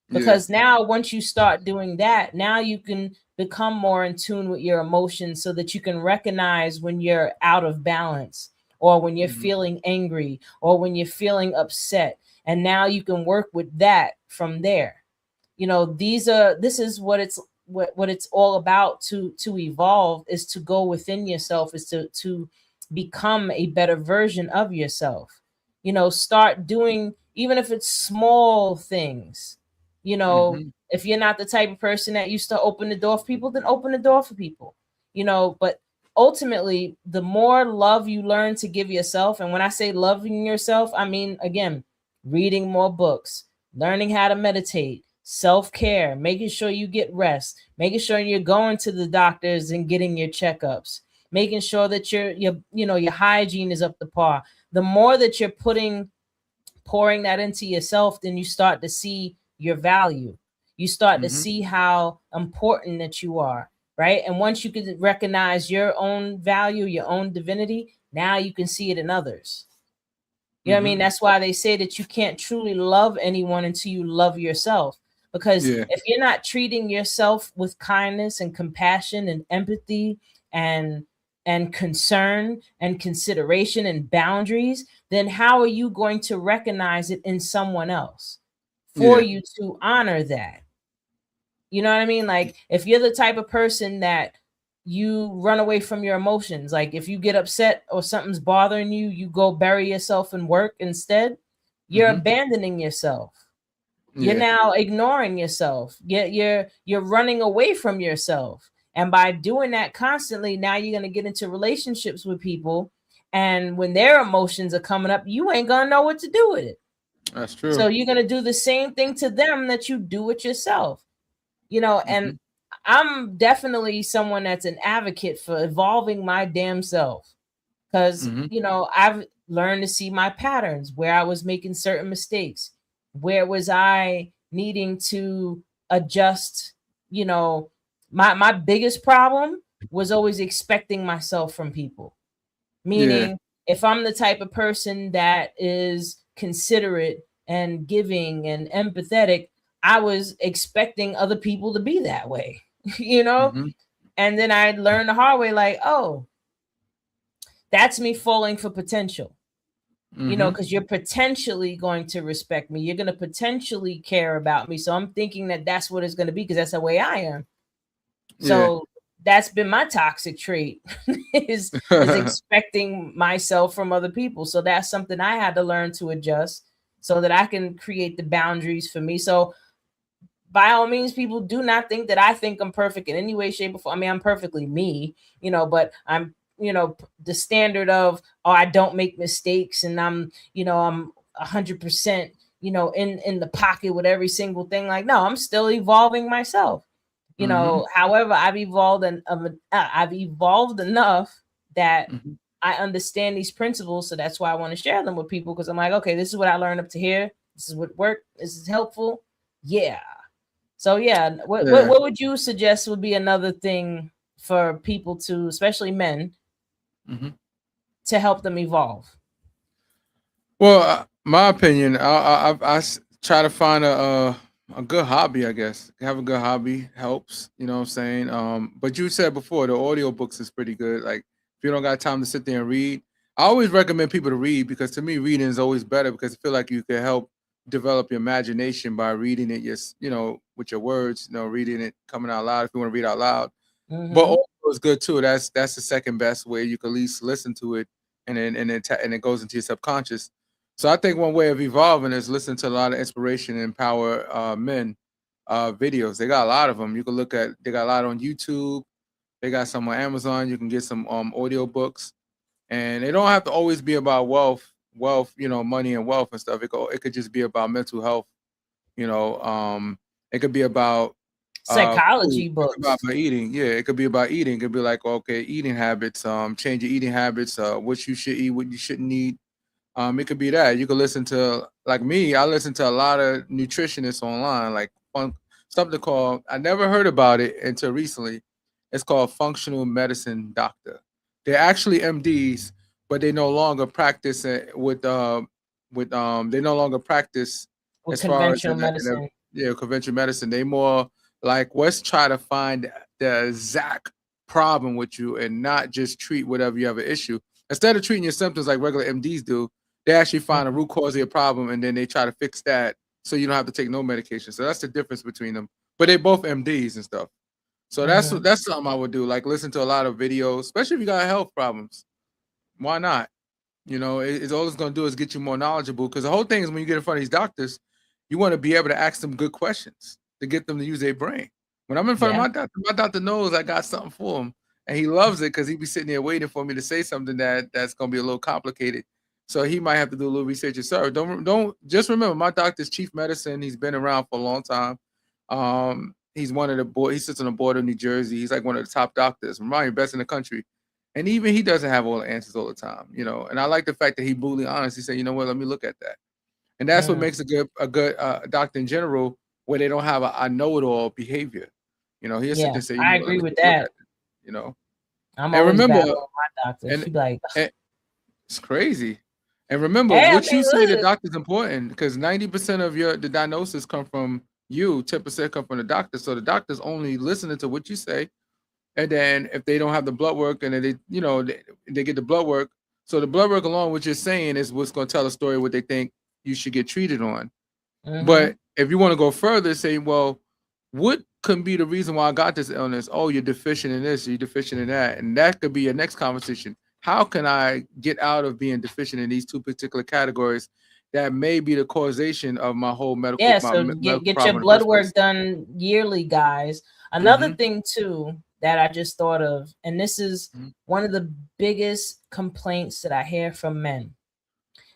Because now once you start doing that, now you can become more in tune with your emotions so that you can recognize when you're out of balance or when you're feeling angry or when you're feeling upset. And now you can work with that from there. You know, this is what it's all about to evolve, is to go within yourself, is to become a better version of yourself. You know, start doing, even if it's small things, you know, if you're not the type of person that used to open the door for people, then open the door for people, you know, but ultimately the more love you learn to give yourself. And when I say loving yourself, I mean, again, reading more books, learning how to meditate, self-care, making sure you get rest, making sure you're going to the doctors and getting your checkups, making sure that your hygiene is up to par. The more that you're pouring that into yourself, then you start to see your value. You start to see how important that you are, right? And once you can recognize your own value, your own divinity, now you can see it in others. You know what I mean? That's why they say that you can't truly love anyone until you love yourself. Because if you're not treating yourself with kindness and compassion and empathy and concern and consideration and boundaries, then how are you going to recognize it in someone else for you to honor that? You know what I mean? Like if you're the type of person that you run away from your emotions, like if you get upset or something's bothering you, you go bury yourself in work instead, you're abandoning yourself. You're now ignoring yourself. You're running away from yourself. And by doing that constantly, now you're going to get into relationships with people. And when their emotions are coming up, you ain't going to know what to do with it. That's true. So you're going to do the same thing to them that you do with yourself. You know, and I'm definitely someone that's an advocate for evolving my damn self. Because, I've learned to see my patterns, where I was making certain mistakes, where was I needing to adjust. My biggest problem was always expecting myself from people. Yeah. Meaning, if I'm the type of person that is considerate and giving and empathetic, I was expecting other people to be that way, Mm-hmm. And then I learned the hard way, like, oh, that's me falling for potential, Mm-hmm. because you're potentially going to respect me. You're going to potentially care about me. So I'm thinking that that's what it's going to be because that's the way I am. Yeah. So that's been my toxic trait is expecting myself from other people. So that's something I had to learn to adjust so that I can create the boundaries for me. So by all means, people do not think that I think I'm perfect in any way, shape, or form. I mean, I'm perfectly me, but I'm, the standard of, oh, I don't make mistakes and I'm 100%, in the pocket with every single thing. Like, no, I'm still evolving myself. Mm-hmm. However, I've evolved enough that Mm-hmm. I understand these principles. So that's why I want to share them with people, because I'm like, okay, this is what I learned up to here. This is what worked. This is helpful. Yeah. So yeah, what, what Yeah. what would you suggest would be another thing for people to, especially men, Mm-hmm. to help them evolve? Well, my opinion, try to find a good hobby. I guess have a good hobby helps. You know what I'm saying? But you said before the audio books is pretty good. Like if you don't got time to sit there and read, I always recommend people to read because to me reading is always better because I feel like you can help develop your imagination by reading it. Just with your words. Reading it coming out loud if you want to read out loud. But Mm-hmm. audio is good too. That's the second best way you can at least listen to it, and it goes into your subconscious. So I think one way of evolving is listen to a lot of inspiration and empower men videos. They got a lot of them. You can look at. They got a lot on YouTube. They got some on Amazon. You can get some audio books, and they don't have to always be about wealth, money and wealth and stuff. It could just be about mental health. You know, it could be about food. Psychology It could be about books. eating. Yeah, it could be about eating. It could be like, okay, eating habits. Change your eating habits. What you should eat, what you shouldn't eat. It could be that you could listen to like me. I listen to a lot of nutritionists online, like something called. I never heard about it until recently. It's called Functional Medicine Doctor. They're actually MDs, but they no longer practice it with. They no longer practice With as far as conventional medicine. conventional medicine. They more like let's try to find the exact problem with you and not just treat whatever you have an issue. Instead of treating your symptoms like regular MDs do, they actually find a Mhm. root cause of your problem and then they try to fix that so you don't have to take no medication. So that's the difference between them. But they both MDs and stuff. So Mhm. that's something I would do. Like listen to a lot of videos, especially if you got health problems. Why not? It's all it's gonna do is get you more knowledgeable. Because the whole thing is when you get in front of these doctors, you want to be able to ask them good questions to get them to use their brain. When I'm in front of Yeah. my doctor knows I got something for him, and he loves it because he be sitting there waiting for me to say something that's gonna be a little complicated. So he might have to do a little research himself. Don't just remember my doctor's chief medicine. He's been around for a long time. He's one of the board. He sits on the board of New Jersey. He's like one of the top doctors, remind you, best in the country. And even he doesn't have all the answers all the time. And I like the fact that he brutally honest. He said, you know what, let me look at that. And that's what Mm. makes a good doctor in general, where they don't have a know-it-all behavior. He'll sit Yeah. there and say, you I know what, let agree me with take a look that. at it. I'm And always remember, battling my doctor. and, She be like, and it's crazy. And remember, hey, I what mean, you say to listen. doctor is important because 90% of the diagnosis come from you, 10% come from the doctor. So the doctor's only listening to what you say. And then if they don't have the blood work and then they get the blood work. So the blood work along what you're saying is what's going to tell a story what they think you should get treated on. Mm-hmm. But if you want to go further, say, well, what can be the reason why I got this illness? Oh, you're deficient in this, you're deficient in that. And that could be your next conversation. How can I get out of being deficient in these two particular categories that may be the causation of my whole Yeah, my so medical get your problem in the blood first place? work done yearly, guys. Another Mm-hmm. thing too that I just thought of, and this is Mm-hmm. one of the biggest complaints that I hear from men,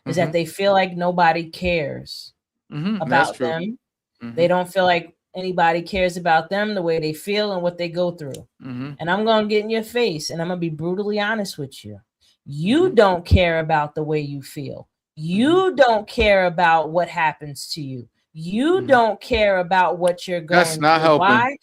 is Mm-hmm. that they feel like nobody cares Mm-hmm. That's about true. them. Mm-hmm. They don't feel like, anybody cares about them, the way they feel, and what they go through. And I'm going to get in your face, and I'm going to be brutally honest with you. You don't care about the way you feel. You don't care about what happens to you. You don't care about what you're going That's not through. helping. Why?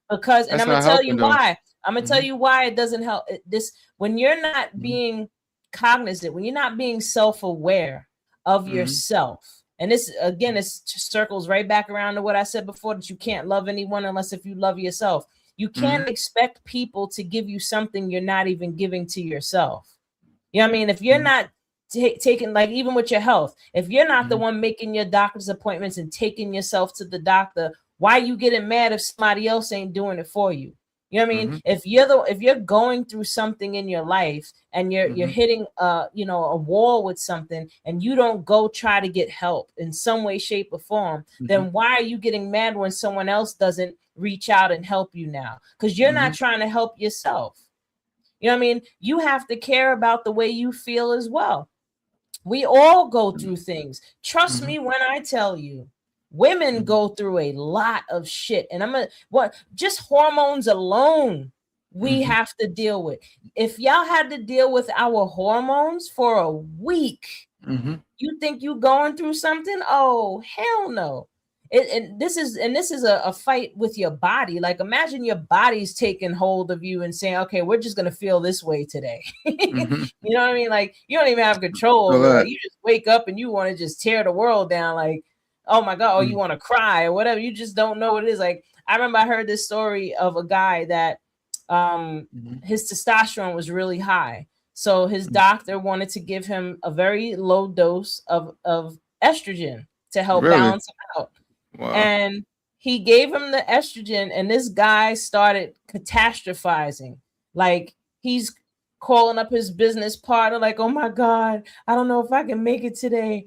Because, and I'm going to tell you why. I'm going to tell you why it doesn't help. This, when you're not being cognizant, when you're not being self-aware of yourself, and this, again, it circles right back around to what I said before, that you can't love anyone unless if you love yourself. You can't expect people to give you something you're not even giving to yourself. You know what I mean? If you're not taking, like, even with your health, if you're not the one making your doctor's appointments and taking yourself to the doctor, why are you getting mad if somebody else ain't doing it for you? You know what I mean? If you're going through something in your life and you're hitting a wall with something, and you don't go try to get help in some way, shape, or form, then why are you getting mad when someone else doesn't reach out and help you now? Because you're not trying to help yourself. You know what I mean? You have to care about the way you feel as well. We all go through things. Trust me when I tell you, women go through a lot of shit. And just hormones alone, we have to deal with. If y'all had to deal with our hormones for a week, you think you going through something? Oh, hell no. This is a fight with your body. Like, imagine your body's taking hold of you and saying, okay, we're just going to feel this way today. You know what I mean? Like, you don't even have control over it. You just wake up and you want to just tear the world down. Like, oh my God, or you want to cry or whatever. You just don't know what it is. Like, I remember I heard this story of a guy that his testosterone was really high. So his doctor wanted to give him a very low dose of estrogen to help balance him out. Wow. And he gave him the estrogen, and this guy started catastrophizing. Like, he's calling up his business partner, like, oh my God, I don't know if I can make it today.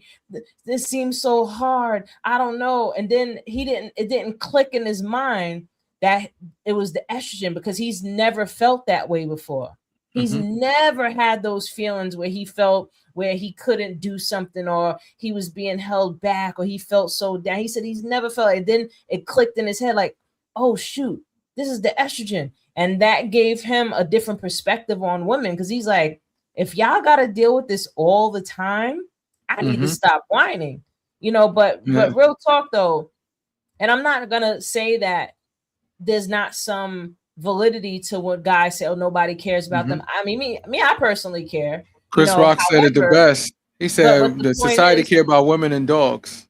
This seems so hard. I don't know. And then it didn't click in his mind that it was the estrogen, because he's never felt that way before. He's never had those feelings where he felt where he couldn't do something, or he was being held back, or he felt so down. He said he's never felt it. Then it clicked in his head, like, oh shoot, this is the estrogen. And that gave him a different perspective on women, because he's like, if y'all got to deal with this all the time, I need to stop whining, but real talk though. And I'm not going to say that there's not some validity to what guys say, oh, nobody cares about them. I mean, me, I personally care. Chris Rock said it the best. He said the society care about women and dogs.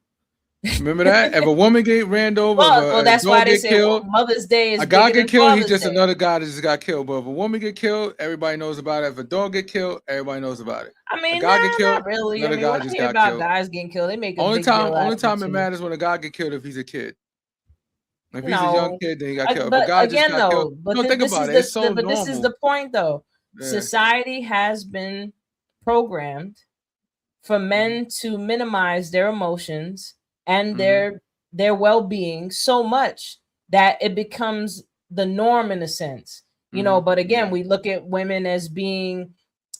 Remember that? If a woman get ran over, well, that's why they say killed, Mother's Day is a guy get killed. He's just another guy that just got killed. But if a woman get killed, everybody knows about it. If a dog get killed, everybody knows about it. I mean, not really. Another guy just got killed. Guys getting killed, they make a only big deal only time it matters when a guy get killed if he's a kid. If he's a young kid, then he got killed. But a guy again, just got though, killed. No, think about it. It's so normal. This is the point, though. Yeah. Society has been programmed for men to minimize their emotions and their well-being so much that it becomes the norm in a sense. But again, we look at women as being,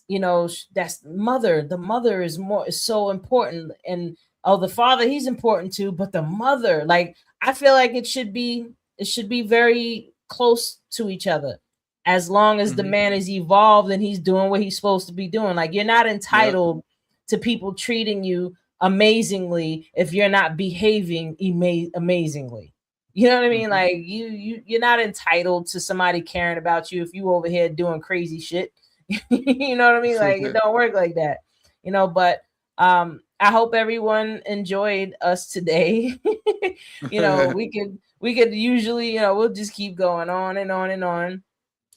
that's mother. The mother is so important, and the father, he's important too, but the mother, like, I feel like it should be very close to each other, as long as the man is evolved and he's doing what he's supposed to be doing. Like, you're not entitled to people treating you amazingly if you're not behaving amazingly. You know what I mean? Like, you're not entitled to somebody caring about you if you over here doing crazy shit. You know what I mean? Like, it don't work like that. But I hope everyone enjoyed us today. We could usually, we'll just keep going on and on and on.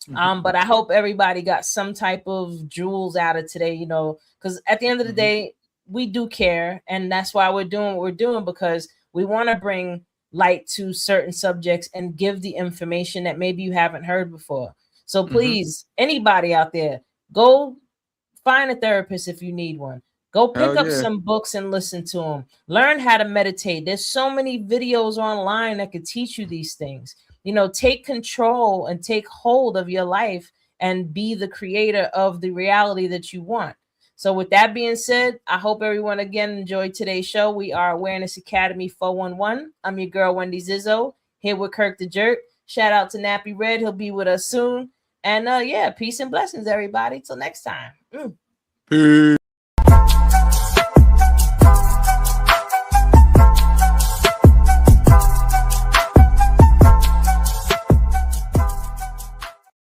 But I hope everybody got some type of jewels out of today, because at the end of the day, we do care. And that's why we're doing what we're doing, because we want to bring light to certain subjects and give the information that maybe you haven't heard before. So please, anybody out there, go find a therapist if you need one. Go pick up some books and listen to them. Learn how to meditate. There's so many videos online that could teach you these things. Take control and take hold of your life and be the creator of the reality that you want. So with that being said, I hope everyone again enjoyed today's show. We are Awareness Academy 411. I'm your girl, Wendy Zizzo. here with Kirk the Jerk. Shout out to Nappy Red. He'll be with us soon. And yeah, peace and blessings, everybody. Till next time. Peace.